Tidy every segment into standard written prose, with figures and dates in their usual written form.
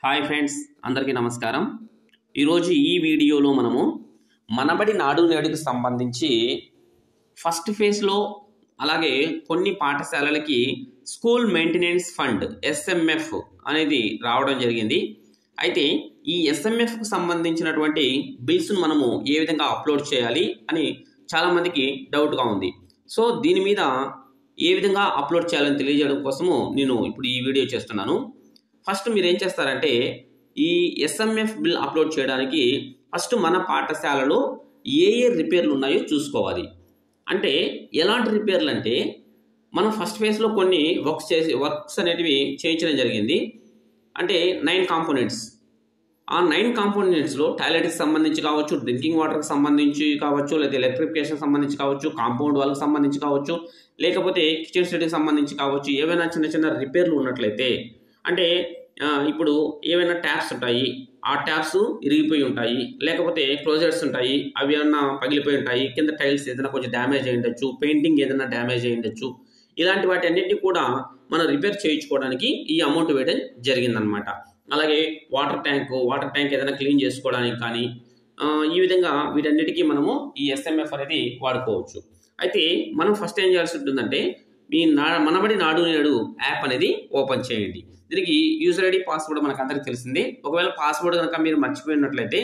Hi friends, అందరికీ నమస్కారం. ఈరోజు ఈ వీడియోలో మనము మనబడి నాడు నేడుకు సంబంధించి ఫస్ట్ ఫేజ్లో అలాగే కొన్ని పాఠశాలలకి స్కూల్ మెయింటెనెన్స్ ఫండ్ SMF అనేది రావడం జరిగింది. అయితే ఈ SMFకు సంబంధించినటువంటి బిల్స్ను మనము ఏ విధంగా అప్లోడ్ చేయాలి అని చాలామందికి డౌట్గా ఉంది. సో దీని మీద ఏ విధంగా అప్లోడ్ చేయాలని తెలియజేయడం కోసము నేను ఇప్పుడు ఈ వీడియో చేస్తున్నాను. ఫస్ట్ మీరు ఏం చేస్తారంటే ఈ SMF బిల్ అప్లోడ్ చేయడానికి ఫస్ట్ మన పాఠశాలలో ఏ రిపేర్లు ఉన్నాయో చూసుకోవాలి. అంటే ఎలాంటి రిపేర్లు అంటే మనం ఫస్ట్ ఫేజ్లో కొన్ని వర్క్స్ అనేటివి చేయించడం జరిగింది. అంటే 9 కాంపోనెంట్స్. ఆ 9 కాంపోనెంట్స్లో టాయిలెట్కి సంబంధించి కావచ్చు, డ్రింకింగ్ వాటర్కి సంబంధించి కావచ్చు, లేదా ఎలక్ట్రిఫికేషన్ సంబంధించి కావచ్చు, కాంపౌండ్ వాళ్ళకి సంబంధించి కావచ్చు, లేకపోతే కిచెన్ సెట్కి సంబంధించి కావచ్చు, ఏవైనా చిన్న చిన్న రిపేర్లు ఉన్నట్లయితే అంటే ఇప్పుడు ఏవైనా ట్యాప్స్ ఉంటాయి, ఆ ట్యాప్స్ ఇరిగిపోయి ఉంటాయి, లేకపోతే క్లోజర్స్ ఉంటాయి, అవి ఏమన్నా పగిలిపోయి ఉంటాయి, కింద టైల్స్ ఏదైనా కొంచెం డ్యామేజ్ అయి ఉండొచ్చు, పెయింటింగ్ ఏదైనా డ్యామేజ్ అయి ఉండొచ్చు, ఇలాంటి వాటి అన్నింటినీ కూడా మనం రిపేర్ చేయించుకోవడానికి ఈ అమౌంట్ వేయడం జరిగిందనమాట. అలాగే వాటర్ ట్యాంక్ ఏదైనా క్లీన్ చేసుకోవడానికి కానీ ఈ విధంగా వీటన్నిటికీ మనము ఈ SMF అనేది వాడుకోవచ్చు. అయితే మనం ఫస్ట్ ఏం చేయాల్సి ఉంటుందంటే మీ మనబడి నాడు నేడు యాప్ అనేది ఓపెన్ చేయండి. దీనికి యూజర్ ఐడి పాస్వర్డ్ మనకు అందరికీ తెలిసిందే. ఒకవేళ పాస్వర్డ్ కనుక మీరు మర్చిపోయినట్లయితే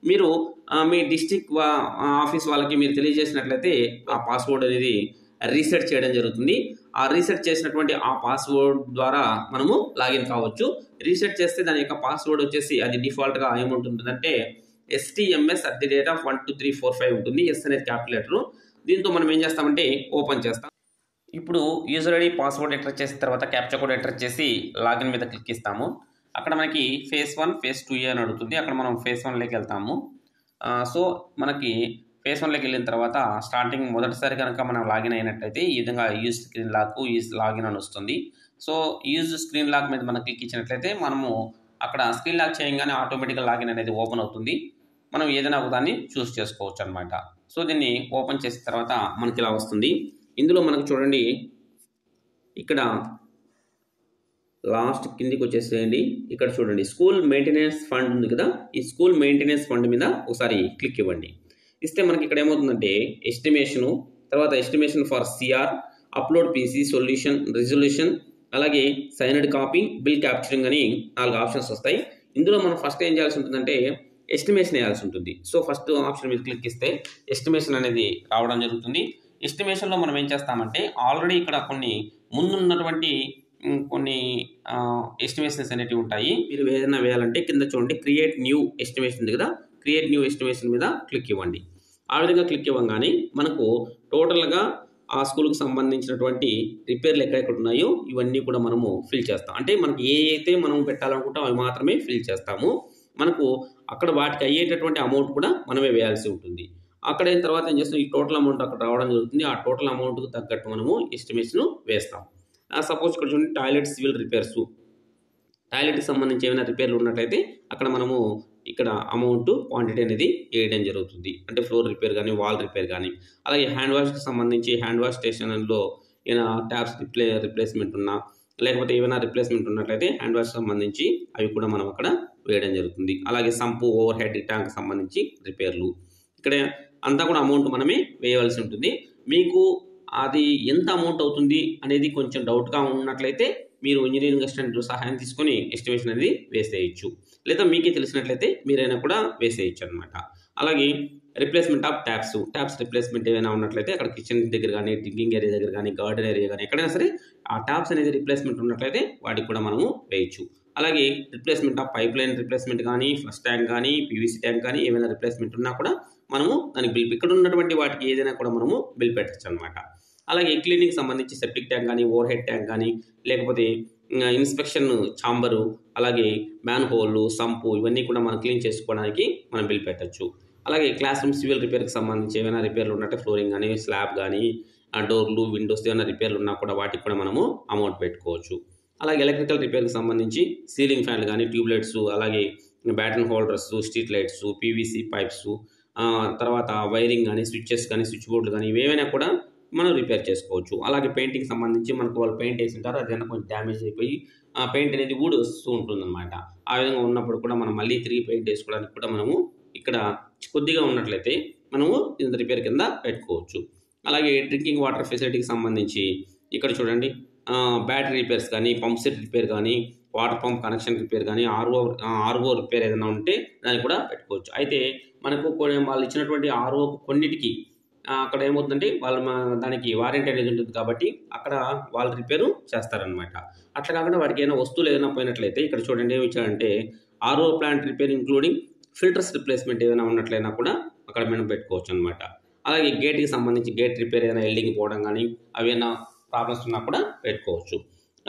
మీరు మీ డిస్ట్రిక్ట్ ఆఫీస్ వాళ్ళకి మీరు తెలియజేసినట్లయితే ఆ పాస్వర్డ్ అనేది రీసెట్ చేయడం జరుగుతుంది. ఆ రీసెట్ చేసినటువంటి ఆ పాస్వర్డ్ ద్వారా మనము లాగిన్ కావచ్చు. రీసెట్ చేస్తే దాని యొక్క పాస్వర్డ్ వచ్చేసి అది డిఫాల్ట్గా ఏముంటుందంటే STMS@12345 ఉంటుంది. ఎస్ అనేది క్యాపిటల్ లెటరు. దీంతో మనం ఏం చేస్తామంటే ఓపెన్ చేస్తాం. ఇప్పుడు యూజర్ ఐడి పాస్వర్డ్ ఎంటర్ చేసిన తర్వాత క్యాప్చా కోడ్ ఎంటర్ చేసి లాగిన్ మీద క్లిక్ ఇస్తాము. అక్కడ మనకి ఫేజ్ 1 ఫేజ్ 2 అని అడుగుతుంది. అక్కడ మనం ఫేజ్ 1లోకి వెళ్తాము. సో మనకి ఫేజ్ 1లోకి వెళ్ళిన తర్వాత స్టార్టింగ్ మొదటిసారి కనుక మనం లాగిన్ అయినట్లయితే ఈ విధంగా use screen lock use login అని వస్తుంది. సో యూజ్ స్క్రీన్ లాక్ మీద మనం క్లిక్ ఇచ్చినట్లయితే మనము అక్కడ స్క్రీన్ లాక్ చేయగానే ఆటోమేటిక్గా లాగిన్ అనేది ఓపెన్ అవుతుంది. మనం ఏదైనా ఒక దాన్ని చూస్ చేసుకోవచ్చు అనమాట. సో దీన్ని ఓపెన్ చేసిన తర్వాత మనకి ఇలా వస్తుంది. ఇందులో మనకు చూడండి, ఇక్కడ లాస్ట్ కిందికి వచ్చేసేయండి. ఇక్కడ చూడండి స్కూల్ మెయింటెనెన్స్ ఫండ్ ఉంది కదా, ఈ స్కూల్ మెయింటెనెన్స్ ఫండ్ మీద ఒకసారి క్లిక్ ఇవ్వండి. ఇస్తే మనకి ఇక్కడ ఏమవుతుందంటే ఎస్టిమేషను, తర్వాత estimation for CR, upload PC, solution, resolution, అలాగే సైనడ్ కాపీ, బిల్ క్యాప్చరింగ్ అని 4 ఆప్షన్స్ వస్తాయి. ఇందులో మనం ఫస్ట్ ఏం చేయాల్సి ఉంటుందంటే ఎస్టిమేషన్ వేయాల్సి ఉంటుంది. సో ఫస్ట్ ఆప్షన్ మీద క్లిక్ ఇస్తే ఎస్టిమేషన్ అనేది రావడం జరుగుతుంది. ఎస్టిమేషన్లో మనం ఏం చేస్తామంటే ఆల్రెడీ ఇక్కడ ముందున్నటువంటి కొన్ని ఎస్టిమేషన్స్ అనేవి ఉంటాయి. మీరు ఏదైనా వేయాలంటే కింద చూడండి క్రియేట్ న్యూ ఎస్టిమేషన్ ఉంది కదా, క్రియేట్ న్యూ ఎస్టిమేషన్ మీద క్లిక్ ఇవ్వండి. ఆ విధంగా క్లిక్ ఇవ్వగానే మనకు టోటల్గా ఆ స్కూల్కి సంబంధించినటువంటి రిపేర్లు ఎక్కడెక్కడ ఉన్నాయో ఇవన్నీ కూడా మనము ఫిల్ చేస్తాం. అంటే మనకి ఏ అయితే మనం పెట్టాలనుకుంటామో అవి మాత్రమే ఫిల్ చేస్తాము. మనకు అక్కడ వాటికి అయ్యేటటువంటి అమౌంట్ కూడా మనమే వేయాల్సి ఉంటుంది. అక్కడ అయిన తర్వాత ఏం చేస్తాం, ఈ టోటల్ అమౌంట్ అక్కడ రావడం జరుగుతుంది. ఆ టోటల్ అమౌంట్కి తగ్గట్టు మనము ఎస్టిమేషన్ వేస్తాం. సపోజ్ ఇక్కడ చూడండి టాయిలెట్ సివిల్ రిపేర్స్, టాయిలెట్కి సంబంధించి ఏమైనా రిపేర్లు ఉన్నట్లయితే అక్కడ మనము ఇక్కడ అమౌంట్ క్వాంటిటీ అనేది వేయడం జరుగుతుంది. అంటే ఫ్లోర్ రిపేర్ కానీ, వాల్ రిపేర్ కానీ, అలాగే హ్యాండ్ వాష్కి సంబంధించి హ్యాండ్ వాష్ స్టేషన్లో ఏమైనా ట్యాప్స్ రిప్లేస్మెంట్ ఉన్నా, లేకపోతే ఏమైనా రిప్లేస్మెంట్ ఉన్నట్లయితే హ్యాండ్ వాష్కి సంబంధించి అవి కూడా మనం అక్కడ వేయడం జరుగుతుంది. అలాగే సంపు, ఓవర్ హెడ్ ట్యాంక్ సంబంధించి రిపేర్లు, ఇక్కడ అంతా కూడా అమౌంట్ మనమే వేయవలసి ఉంటుంది. మీకు అది ఎంత అమౌంట్ అవుతుంది అనేది కొంచెం డౌట్గా ఉన్నట్లయితే మీరు ఇంజనీరింగ్ అసిస్టెంట్ సహాయం తీసుకొని ఎస్టిమేషన్ అనేది వేసేయచ్చు, లేదా మీకే తెలిసినట్లయితే మీరైనా కూడా వేసేయచ్చు అనమాట. అలాగే రిప్లేస్మెంట్ ఆఫ్ ట్యాప్స్ రిప్లేస్మెంట్ ఏమైనా ఉన్నట్లయితే అక్కడ కిచెన్ దగ్గర కానీ, డ్రింకింగ్ ఏరియా దగ్గర కానీ, గార్డెన్ ఏరియా కానీ ఎక్కడైనా సరే ఆ ట్యాప్స్ అనేది రిప్లేస్మెంట్ ఉన్నట్లయితే వాటికి కూడా మనము వేయచ్చు. అలాగే replacement of pipe line replacement కానీ, ఫ్లష్ ట్యాంక్ కానీ, PVC ట్యాంక్ కానీ ఏమైనా రిప్లేస్మెంట్ ఉన్నా కూడా మనము దానికి బిల్, ఇక్కడ ఉన్నటువంటి వాటికి ఏదైనా కూడా మనము బిల్ పెట్టచ్చు అనమాట. అలాగే క్లీనింగ్కి సంబంధించి సెప్టిక్ ట్యాంక్ కానీ, ఓవర్ హెడ్ ట్యాంక్ కానీ, లేకపోతే ఇన్స్పెక్షన్ ఛాంబరు, అలాగే మ్యాన్ హోల్, సంపు ఇవన్నీ కూడా మనం క్లీన్ చేసుకోవడానికి మనం బిల్ పెట్టచ్చు. అలాగే క్లాస్ రూమ్ సివిల్ రిపేర్కి సంబంధించి ఏమైనా రిపేర్లు ఉన్నట్టే ఫ్లోరింగ్ కానీ, స్లాబ్ కానీ, డోర్లు, విండోస్ ఏమైనా రిపేర్లు ఉన్నా కూడా వాటికి కూడా మనము అమౌంట్ పెట్టుకోవచ్చు. అలాగే ఎలక్ట్రికల్ రిపేర్కి సంబంధించి సీలింగ్ ఫ్యాన్లు కానీ, ట్యూబ్లైట్స్, అలాగే baton holders, street lights, PVC pipes, తర్వాత వైరింగ్ కానీ, స్విచ్చెస్ కానీ, స్విచ్ బోర్డులు కానీ ఇవేమైనా కూడా మనం రిపేర్ చేసుకోవచ్చు. అలాగే పెయింటింగ్ సంబంధించి మనకు వాళ్ళు పెయింట్ వేసింటారు, అది కొంచెం డ్యామేజ్ అయిపోయి ఆ పెయింట్ అనేది ఊడి వస్తూ ఉంటుందన్నమాట. ఆ విధంగా ఉన్నప్పుడు కూడా మనం మళ్ళీ తిరిగి పెయింట్ వేసుకోవడానికి కూడా మనము ఇక్కడ కొద్దిగా ఉన్నట్లయితే మనము ఇది రిపేర్ కింద పెట్టుకోవచ్చు. అలాగే డ్రింకింగ్ వాటర్ ఫెసిలిటీకి సంబంధించి ఇక్కడ చూడండి, బ్యాటరీ రిపేర్స్ కానీ, పంప్ సెట్ రిపేర్ కానీ, వాటర్ పంప్ కనెక్షన్ రిపేర్ కానీ, ఆర్ఓ రిపేర్ ఏదైనా ఉంటే దాన్ని కూడా పెట్టుకోవచ్చు. అయితే మనకు వాళ్ళు ఇచ్చినటువంటి ఆర్ఓ కొన్నిటికి అక్కడ ఏమవుతుందంటే వాళ్ళు దానికి వారంటీ అనేది ఉంటుంది కాబట్టి అక్కడ వాళ్ళు రిపేరు చేస్తారనమాట. అట్లా కాకుండా వాటికి ఏమైనా వస్తువులు ఏదైనా పోయినట్లయితే ఇక్కడ చూడండి ఏమి ఇచ్చారంటే RO plant repair including filters replacement ఏదైనా ఉన్నట్లయినా కూడా అక్కడ మనం పెట్టుకోవచ్చు అనమాట. అలాగే గేట్కి సంబంధించి గేట్ రిపేర్ ఏదైనా ఎల్డింగ్ పోవడం కానీ అవి ఏమైనా ప్రాబ్లమ్స్ ఉన్నా కూడా పెట్టుకోవచ్చు.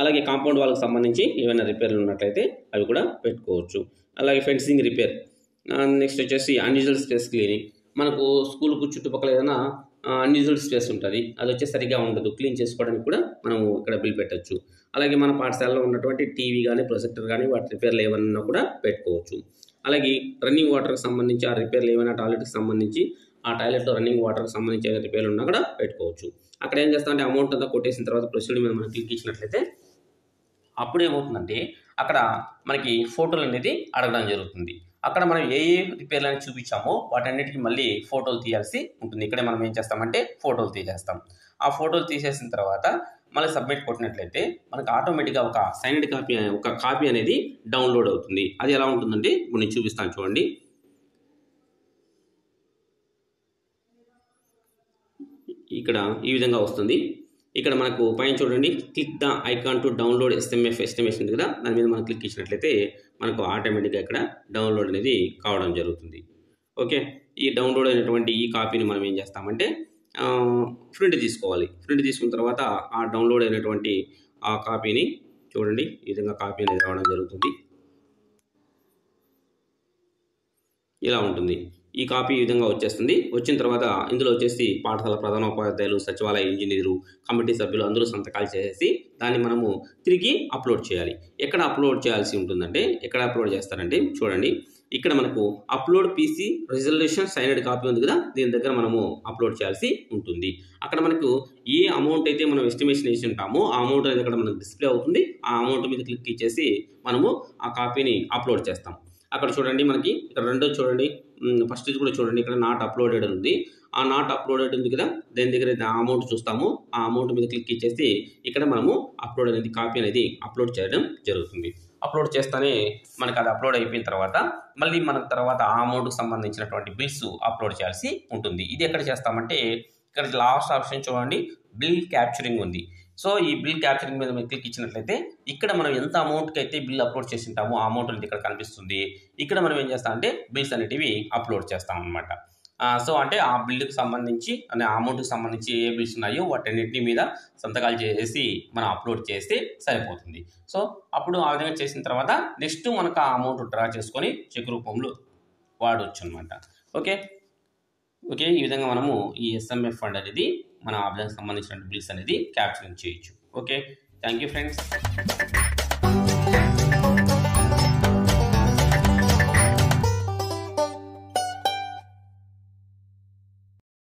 అలాగే కాంపౌండ్ వాళ్ళకి సంబంధించి ఏమైనా రిపేర్లు ఉన్నట్లయితే అవి కూడా పెట్టుకోవచ్చు. అలాగే ఫెన్సింగ్ రిపేర్, నెక్స్ట్ వచ్చేసి అన్యూజువల్ స్పేస్ క్లీనింగ్. మనకు స్కూల్కు చుట్టుపక్కల ఏదైనా అన్యూజువల్ స్పేస్ ఉంటుంది, అది వచ్చి సరిగ్గా ఉండదు, క్లీన్ చేసుకోవడానికి కూడా మనము ఇక్కడ బిల్ పెట్టచ్చు. అలాగే మన పాఠశాలలో ఉన్నటువంటి టీవీ కానీ, ప్రొజెక్టర్ కానీ వాటి రిపేర్లు ఏమన్నా కూడా పెట్టుకోవచ్చు. అలాగే రన్నింగ్ వాటర్కి సంబంధించి ఆ రిపేర్లు ఏమైనా టాయిలెట్కి సంబంధించి ఆ టాయిలెట్లో రన్నింగ్ వాటర్కి సంబంధించి ఏదైనా రిపేర్లు ఉన్నా కూడా పెట్టుకోవచ్చు. అక్కడ ఏం చేస్తామంటే అమౌంట్ అంతా కొట్టేసిన తర్వాత ప్రొసీడ్ మీద మనం క్లిక్ ఇచ్చినట్లయితే అప్పుడు ఏమవుతుందంటే అక్కడ మనకి ఫోటోలు అనేది అడగడం జరుగుతుంది. అక్కడ మనం ఏ రిపేర్లు అనేది చూపించామో వాటన్నిటికీ మళ్ళీ ఫోటోలు తీయాల్సి ఉంటుంది. ఇక్కడే మనం ఏం చేస్తామంటే ఫోటోలు తీసేస్తాం. ఆ ఫోటోలు తీసేసిన తర్వాత మళ్ళీ సబ్మిట్ కొట్టినట్లయితే మనకు ఆటోమేటిక్గా ఒక సైన్డ్ కాపీ అనేది డౌన్లోడ్ అవుతుంది. అది ఎలా ఉంటుందంటే ఇప్పుడు నేను చూపిస్తాను చూడండి. ఇక్కడ ఈ విధంగా వస్తుంది. ఇక్కడ మనకు పైన చూడండి click the icon to download SMF estimation కదా, దాని మీద మనం క్లిక్ ఇచ్చినట్లయితే మనకు ఆటోమేటిక్గా ఇక్కడ డౌన్లోడ్ అనేది కావడం జరుగుతుంది. ఓకే, ఈ డౌన్లోడ్ అయినటువంటి ఈ కాపీని మనం ఏం చేస్తామంటే ప్రింట్ తీసుకోవాలి. ప్రింట్ తీసుకున్న తర్వాత ఆ డౌన్లోడ్ అయినటువంటి ఆ కాపీని చూడండి ఈ విధంగా కాపీ అనేది రావడం జరుగుతుంది. ఇలా ఉంటుంది. ఈ కాపీ ఈ విధంగా వచ్చేస్తుంది. వచ్చిన తర్వాత ఇందులో వచ్చేసి పాఠశాల ప్రధానోపాధ్యాయులు, సచివాలయ ఇంజనీరు, కమిటీ సభ్యులు అందరూ సంతకాలు చేసేసి దాన్ని మనము తిరిగి అప్లోడ్ చేయాలి. ఎక్కడ అప్లోడ్ చేయాల్సి ఉంటుందంటే ఎక్కడ అప్లోడ్ చేస్తారంటే చూడండి, ఇక్కడ మనకు upload PC resolution signed copy ఉంది కదా, దీని దగ్గర మనము అప్లోడ్ చేయాల్సి ఉంటుంది. అక్కడ మనకు ఏ అమౌంట్ అయితే మనం ఎస్టిమేషన్ వేసి ఉంటామో ఆ అమౌంట్ అనేది అక్కడ మనకు డిస్ప్లే అవుతుంది. ఆ అమౌంట్ మీద క్లిక్ ఇచ్చేసి మనము ఆ కాపీని అప్లోడ్ చేస్తాం. అక్కడ చూడండి మనకి ఇక్కడ రెండో చూడండి, ఫస్ట్ కూడా చూడండి, ఇక్కడ నాట్ అప్లోడెడ్ ఉంది. ఆ నాట్ అప్లోడెడ్ ఉంది కదా, దాని దగ్గర ఆ అమౌంట్ చూస్తాము. ఆ అమౌంట్ మీద క్లిక్ ఇచ్చేసి ఇక్కడ మనము అప్లోడ్ అనేది కాపీ అనేది అప్లోడ్ చేయడం జరుగుతుంది. అప్లోడ్ చేస్తేనే మనకు అది అప్లోడ్ అయిపోయిన తర్వాత మళ్ళీ మనకు తర్వాత ఆ అమౌంట్కి సంబంధించినటువంటి బిల్స్ అప్లోడ్ చేయాల్సి ఉంటుంది. ఇది ఎక్కడ చేస్తామంటే ఇక్కడ లాస్ట్ ఆప్షన్ చూడండి, బిల్ క్యాప్చరింగ్ ఉంది. సో ఈ బిల్ క్యాప్చరింగ్ మీద మీరు క్లిక్ ఇచ్చినట్లయితే ఇక్కడ మనం ఎంత అమౌంట్కి అయితే బిల్ అప్లోడ్ చేసి ఉంటామో ఆ అమౌంట్ అనేది ఇక్కడ కనిపిస్తుంది. ఇక్కడ మనం ఏం చేస్తామంటే బిల్స్ అనేటివి అప్లోడ్ చేస్తాం అనమాట. సో అంటే ఆ బిల్లుకి సంబంధించి ఆ అమౌంట్కి సంబంధించి ఏ బిల్స్ ఉన్నాయో వాటన్నిటి మీద సంతకాలు చేసి మనం అప్లోడ్ చేస్తే సరిపోతుంది. సో అప్పుడు ఆ విధంగా చేసిన తర్వాత నెక్స్ట్ మనకు ఆ అమౌంట్ డ్రా చేసుకొని చెక్ రూపంలో వాడవచ్చు అనమాట. ఓకే, ఈ విధంగా మనము ఈ ఎస్ఎంఎఫ్ ఫండ్ అనేది మన ఆబ్జెక్ట్కి సంబంధించిన బిల్స్ అనేది క్యాప్చరింగ్ చేయొచ్చు. Okay, thank you friends.